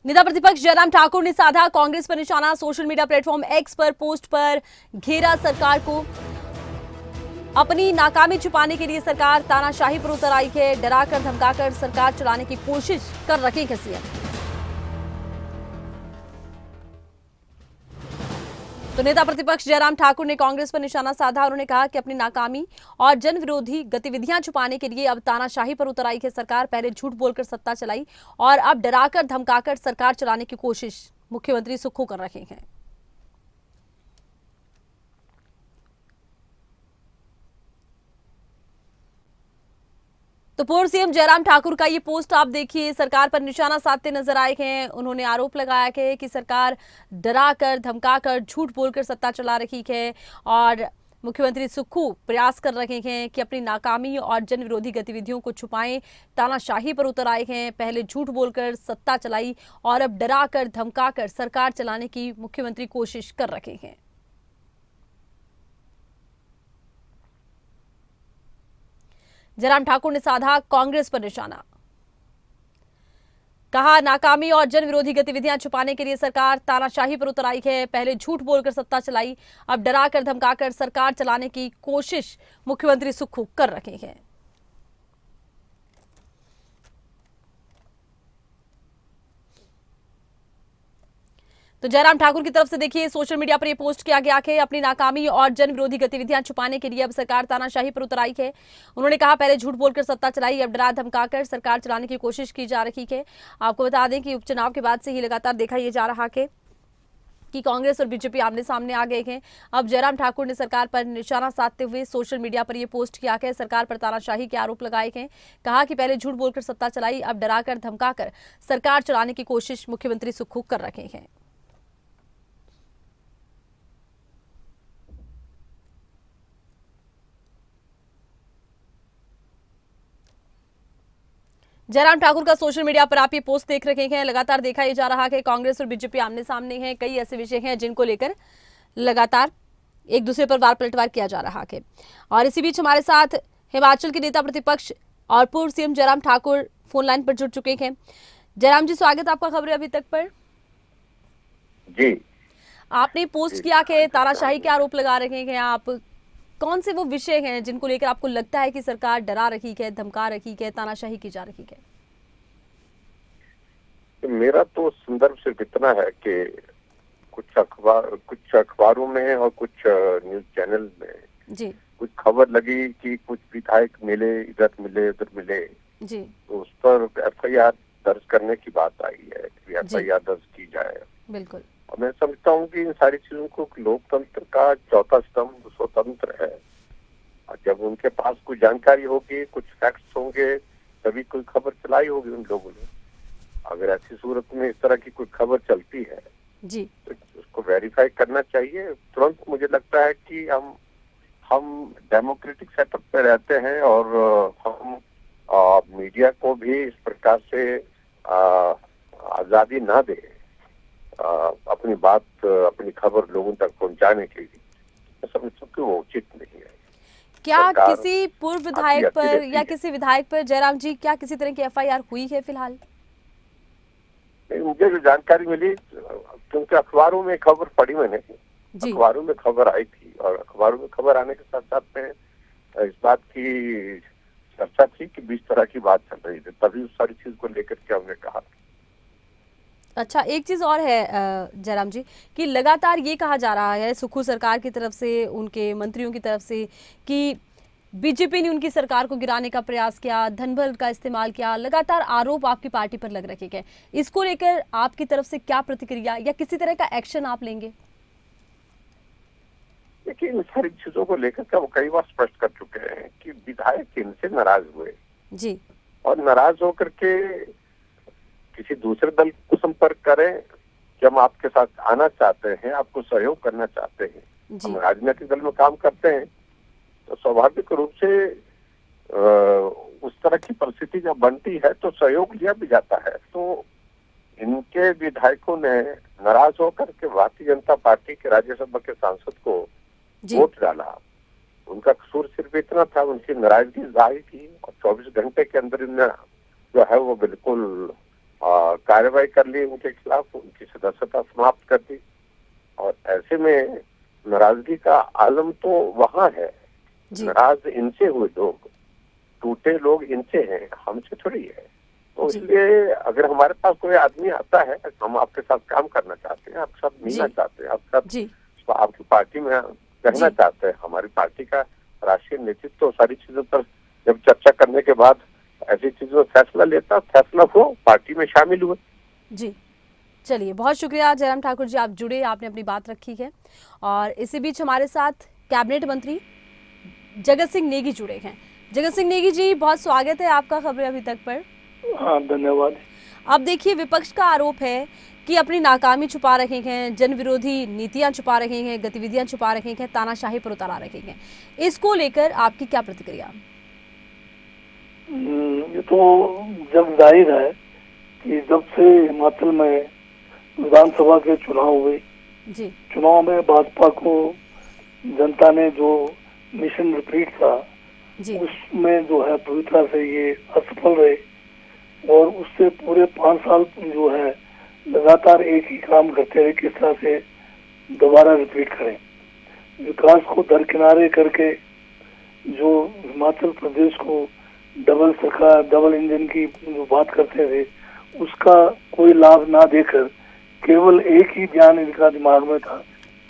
नेता प्रतिपक्ष जयराम ठाकुर ने साधा कांग्रेस पर निशाना। सोशल मीडिया प्लेटफॉर्म एक्स पर पोस्ट पर घेरा सरकार को। अपनी नाकामी छुपाने के लिए सरकार तानाशाही पर उतर आई है। डराकर धमकाकर सरकार चलाने की कोशिश कर रही है सीएम। तो नेता प्रतिपक्ष जयराम ठाकुर ने कांग्रेस पर निशाना साधा। उन्होंने कहा कि अपनी नाकामी और जन विरोधी गतिविधियां छुपाने के लिए अब तानाशाही पर उतर आई है सरकार। पहले झूठ बोलकर सत्ता चलाई और अब डराकर धमकाकर सरकार चलाने की कोशिश मुख्यमंत्री सुक्खू कर रहे हैं। तो पूर्व सीएम जयराम ठाकुर का ये पोस्ट आप देखिए, सरकार पर निशाना साधते नजर आए हैं। उन्होंने आरोप लगाया है कि सरकार डराकर धमकाकर झूठ बोलकर सत्ता चला रही है और मुख्यमंत्री सुक्खू प्रयास कर रहे हैं कि अपनी नाकामी और जन विरोधी गतिविधियों को छुपाएं। तानाशाही पर उतर आए हैं। पहले झूठ बोलकर सत्ता चलाई और अब डराकर धमकाकर सरकार चलाने की मुख्यमंत्री कोशिश कर रहे हैं। जयराम ठाकुर ने साधा कांग्रेस पर निशाना। कहा, नाकामी और जन विरोधी गतिविधियां छुपाने के लिए सरकार तानाशाही पर उतर आई है। पहले झूठ बोलकर सत्ता चलाई, अब डराकर धमकाकर सरकार चलाने की कोशिश मुख्यमंत्री सुक्खू कर रहे हैं। तो जयराम ठाकुर की तरफ से देखिए, सोशल मीडिया पर यह पोस्ट किया गया है। अपनी नाकामी और जन विरोधी गतिविधियां छुपाने के लिए अब सरकार तानाशाही पर उतर आई है। उन्होंने कहा, पहले झूठ बोलकर सत्ता चलाई, अब डरा धमकाकर सरकार चलाने की कोशिश की जा रही है। आपको बता दें कि उपचुनाव के बाद से ही लगातार देखा यह जा रहा है कि कांग्रेस और बीजेपी आमने सामने आ गए हैं। अब जयराम ठाकुर ने सरकार पर निशाना साधते हुए सोशल मीडिया पर यह पोस्ट किया है। सरकार पर तानाशाही के आरोप लगाए हैं। कहा कि पहले झूठ बोलकर सत्ता चलाई, अब डराकर धमकाकर सरकार चलाने की कोशिश मुख्यमंत्री सुक्खू कर रहे हैं। जयराम ठाकुर का सोशल मीडिया पर आप ये पोस्ट देख रहे हैं। लगातार देखा यह जा रहा है कांग्रेस और बीजेपी आमने सामने हैं। कई ऐसे विषय हैं जिनको लेकर लगातार एक दूसरे पर वार पलटवार किया जा रहा है। और इसी बीच हमारे साथ हिमाचल के नेता प्रतिपक्ष और पूर्व CM Jairam Thakur phone line पर जुड़ चुके हैं। जयराम जी, स्वागत आपका खबरें अभी तक पर। जी, आपने पोस्ट किया कि तानाशाही के आरोप लगा रहे हैं आप। कौन से वो विषय हैं जिनको लेकर आपको लगता है कि सरकार डरा रही है, धमका रही है, तानाशाही की जा रही है? मेरा तो संदर्भ सिर्फ इतना है कि कुछ अखबारों में और कुछ न्यूज चैनल में जी कुछ खबर लगी कि कुछ विधायक मिले, इधर मिले उधर मिले, जी तो उस पर एफआईआर दर्ज करने की बात आई है कि एफआईआर दर्ज की जाए। बिल्कुल। और मैं समझता हूँ कि इन सारी चीजों को लोकतंत्र का चौथा स्तंभ स्वतंत्र है। और जब उनके पास कुछ जानकारी होगी, कुछ फैक्ट्स होंगे, तभी कोई खबर चलाई होगी उन लोगों ने। अगर ऐसी सूरत में इस तरह की कोई खबर चलती है जी तो उसको वेरीफाई करना चाहिए तुरंत। मुझे लगता है कि हम डेमोक्रेटिक सेटअप पे रहते हैं और हम मीडिया को भी इस प्रकार से आजादी ना दे अपनी बात, अपनी खबर लोगों तक पहुंचाने के लिए। मैं समझता हूँ कि वो उचित नहीं है। क्या किसी पूर्व विधायक पर या किसी विधायक पर जयराम जी, क्या किसी तरह की एफआईआर हुई है फिलहाल? नहीं, मुझे जो जानकारी मिली, क्योंकि अखबारों में खबर पढ़ी मैंने, अखबारों में खबर आई थी और अखबारों में खबर आने के साथ साथ में इस बात की चर्चा थी कि 20 तरह की बात चल रही थी, तभी उस सारी चीज को लेकर के हमने कहा। अच्छा, एक चीज और है जयराम जी कि लगातार ये कहा जा रहा है सुक्खू सरकार की तरफ से, उनके मंत्रियों की तरफ से, कि बीजेपी ने उनकी सरकार को गिराने का प्रयास किया, धनबल का इस्तेमाल किया। लगातार आरोप आपकी पार्टी पर लग रहे हैं। इसको लेकर आपकी तरफ से क्या प्रतिक्रिया या किसी तरह का एक्शन आप लेंगे? देखिए, इन सारी चीजों को लेकर के वो कई बार स्पष्ट कर चुके हैं कि विधायक इनसे नाराज हुए जी, और नाराज होकर के किसी दूसरे दल को संपर्क करें कि हम आपके साथ आना चाहते हैं, आपको सहयोग करना चाहते हैं, हम राजनीतिक दल में काम करते हैं, तो स्वाभाविक रूप से उस तरह की परिस्थिति जब बनती है तो सहयोग लिया भी जाता है। तो इनके विधायकों ने नाराज होकर के भारतीय जनता पार्टी के राज्यसभा के सांसद को वोट डाला। उनका कसूर सिर्फ इतना था, उनकी नाराजगी जाहिर की और 24 घंटे के अंदर इन्हें जो है वो बिल्कुल कार्रवाई कर ली उनके खिलाफ, उनकी सदस्यता समाप्त कर दी। और ऐसे में नाराजगी का आलम तो वहाँ है, नाराज इनसे हुए लोग, टूटे लोग इनसे हैं, हमसे थोड़ी है। तो इसलिए अगर हमारे पास कोई आदमी आता है, हम आपके साथ काम करना चाहते हैं, आपके साथ मिलना चाहते हैं, आपके साथ आपकी पार्टी में रहना चाहते हैं, हमारी पार्टी का राष्ट्रीय नेतृत्व तो सारी चीजों पर जब चर्चा करने के बाद ऐसी चीजों में फैसला लेता, फैसला हो, पार्टी में शामिल हुए। जी चलिए, बहुत शुक्रिया जयराम ठाकुर जी, आप जुड़े, आपने अपनी बात रखी है। और इसी बीच हमारे साथ कैबिनेट मंत्री जगत सिंह नेगी जुड़े हैं। जगत सिंह नेगी जी, बहुत स्वागत है आपका खबरें अभी तक पर। हाँ, धन्यवाद। अब देखिए, विपक्ष का आरोप है कि अपनी नाकामी छुपा रहे हैं, जन विरोधी नीतियां छुपा रहे हैं, गतिविधियां छुपा रहे हैं, तानाशाही पर उतारा रहे हैं। इसको लेकर आपकी क्या प्रतिक्रिया? ये तो जब जाहिर है कि जब से हिमाचल में विधानसभा के चुनाव हुए, चुनाव में भाजपा को जनता ने जो मिशन रिपीट था उसमें जो है पूरी तरह से ये असफल रहे। और उससे पूरे 5 साल जो है लगातार एक ही काम करते रहे, किस तरह से दोबारा रिपीट करें। विकास को दरकिनारे करके जो हिमाचल प्रदेश को डबल सरकार, डबल इंजन की जो बात करते थे, उसका कोई लाभ ना देकर केवल एक ही ध्यान इनका दिमाग में था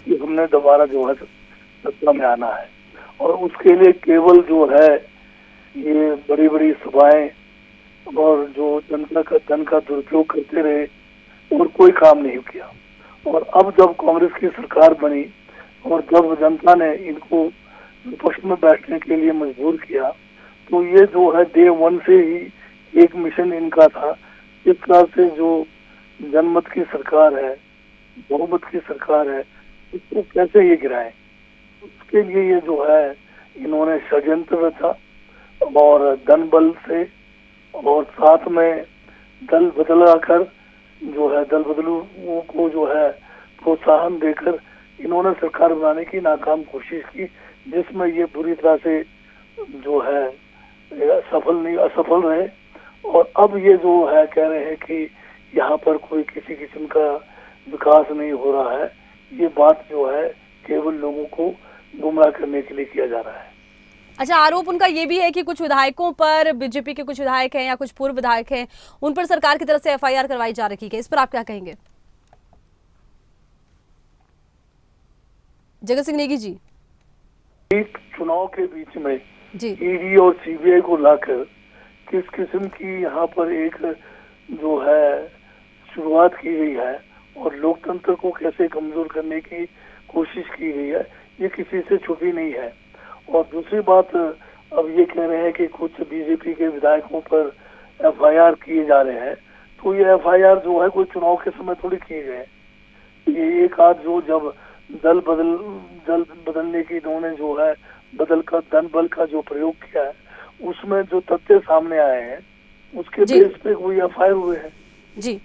कि हमने दोबारा जो है सत्ता में आना है। और उसके लिए केवल जो है ये बड़ी बड़ी सभाएं और जो जनता का धन का दुरुपयोग करते रहे और कोई काम नहीं किया। और अब जब कांग्रेस की सरकार बनी और जब जनता ने इनको विपक्ष में बैठने के लिए मजबूर किया, तो ये जो है डे 1 से ही एक मिशन इनका था, इस तरह से जो जनमत की सरकार है, बहुमत की सरकार है, इसको कैसे ये गिराएं। उसके लिए ये जो है इन्होंने षड्यंत्र रचा और धन बल से और साथ में दल बदला कर जो है दल बदलू को जो है प्रोत्साहन देकर इन्होंने सरकार बनाने की नाकाम कोशिश की, जिसमें ये बुरी तरह से जो है असफल रहे। और अब ये जो है कह रहे हैं कि यहाँ पर कोई किसी किस्म का विकास नहीं हो रहा है। ये बात जो है केवल लोगों को गुमराह करने के लिए किया जा रहा है। अच्छा, आरोप उनका ये भी है कि कुछ विधायकों पर, बीजेपी के कुछ विधायक हैं या कुछ पूर्व विधायक हैं, उन पर सरकार की तरफ से एफआईआर करवाई जा रही है। इस पर आप क्या कहेंगे? जगत सिंह नेगी जी, एक चुनाव के बीच में ईडी और सीबीआई को लाकर किस किस्म की यहाँ पर एक जो है शुरुआत की गई है और लोकतंत्र को कैसे कमजोर करने की कोशिश की गई है, ये किसी से छुपी नहीं है। और दूसरी बात, अब ये कह रहे हैं कि कुछ बीजेपी के विधायकों पर एफआईआर किए जा रहे हैं, तो ये एफआईआर जो है कोई चुनाव के समय थोड़ी किए गए। ये एक आध जो जब दल बदलने की इन्होंने जो है धन बल का जो प्रयोग किया है, उसमें जो तथ्य सामने आए हैं उसके बेस पे कोई एफआईआर हुए हैं। जी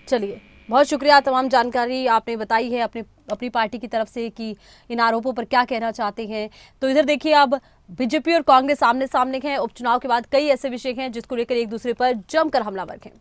चलिए, बहुत शुक्रिया, तमाम जानकारी आपने बताई है अपनी पार्टी की तरफ से कि इन आरोपों पर क्या कहना चाहते हैं। तो इधर देखिए, अब बीजेपी और कांग्रेस आमने सामने हैं। उपचुनाव के बाद कई ऐसे विषय हैं जिसको लेकर एक दूसरे पर जमकर हमलावर हैं।